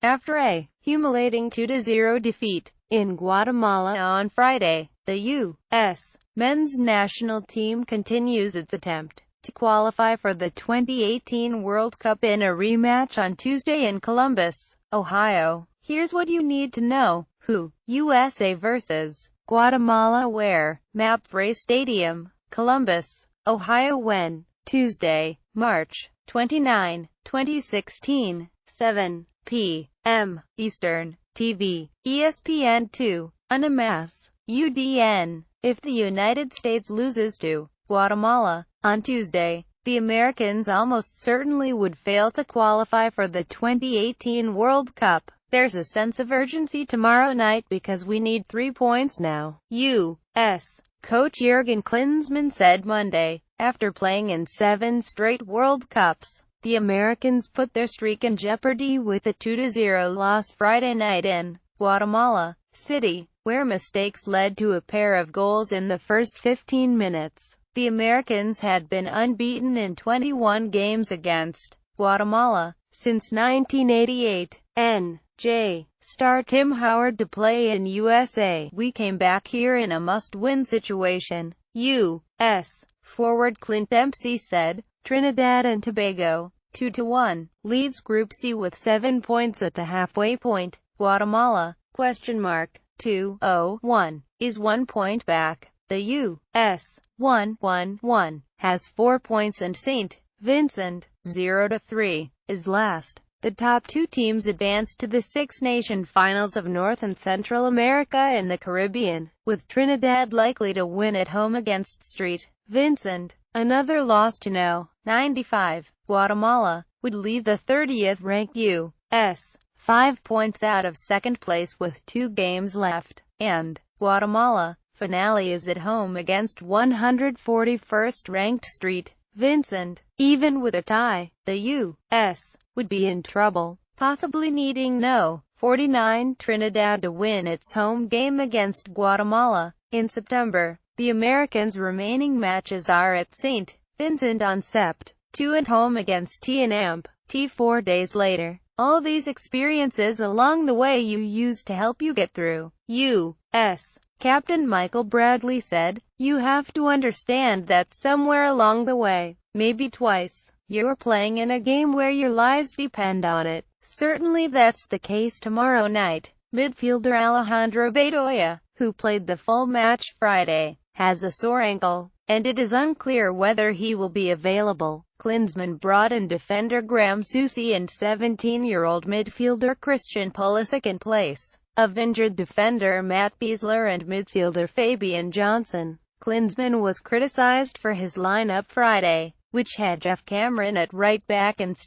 after a humiliating 2-0 defeat in Guatemala on Friday. The U.S. men's national team continues its attempt to qualify for the 2018 World Cup in a rematch on Tuesday in Columbus, Ohio. Here's what you need to know. Who? USA vs. Guatemala. Where? Mapfre Stadium, Columbus, Ohio. When? Tuesday, March 29, 2016, 7 p.m. Eastern. TV, ESPN2, UNAMAS, UDN. If the United States loses to Guatemala on Tuesday, the Americans almost certainly would fail to qualify for the 2018 World Cup. There's a sense of urgency tomorrow night because we need 3 points now, U.S. coach Jurgen Klinsmann said Monday. After playing in 7 straight World Cups, the Americans put their streak in jeopardy with a 2-0 loss Friday night in Guatemala City, where mistakes led to a pair of goals in the first 15 minutes. The Americans had been unbeaten in 21 games against Guatemala since 1988. N.J. star Tim Howard to play in USA. We came back here in a must-win situation, U.S. forward Clint Dempsey said. Trinidad and Tobago, 2-1, leads Group C with 7 points at the halfway point. Guatemala, (2-0-1), is 1 point back. The U.S. 1-1-1, has 4 points and St. Vincent, 0-3, is last. The top 2 teams advanced to the Six Nation Finals of North and Central America and the Caribbean, with Trinidad likely to win at home against St. Vincent. Another loss to no. 95. Guatemala would leave the 30th-ranked U.S. 5 points out of second place with 2 games left, and Guatemala finale is at home against 141st-ranked St. Vincent. Even with a tie, the U.S. would be in trouble, possibly needing no. 49 Trinidad to win its home game against Guatemala in September. The Americans' remaining matches are at St. Vincent on Sept. 2 and home against T&amp. 4 days later. All these experiences along the way you used to help you get through. U.S. Captain Michael Bradley said, "You have to understand that somewhere along the way, maybe twice, you're playing in a game where your lives depend on it." Certainly that's the case tomorrow night. Midfielder Alejandro Bedoya, who played the full match Friday, has a sore ankle, and it is unclear whether he will be available. Klinsmann brought in defender Graham Susi and 17-year-old midfielder Christian Pulisic in place of injured defender Matt Besler and midfielder Fabian Johnson. Klinsmann was criticized for his lineup Friday, which had Jeff Cameron at right back instead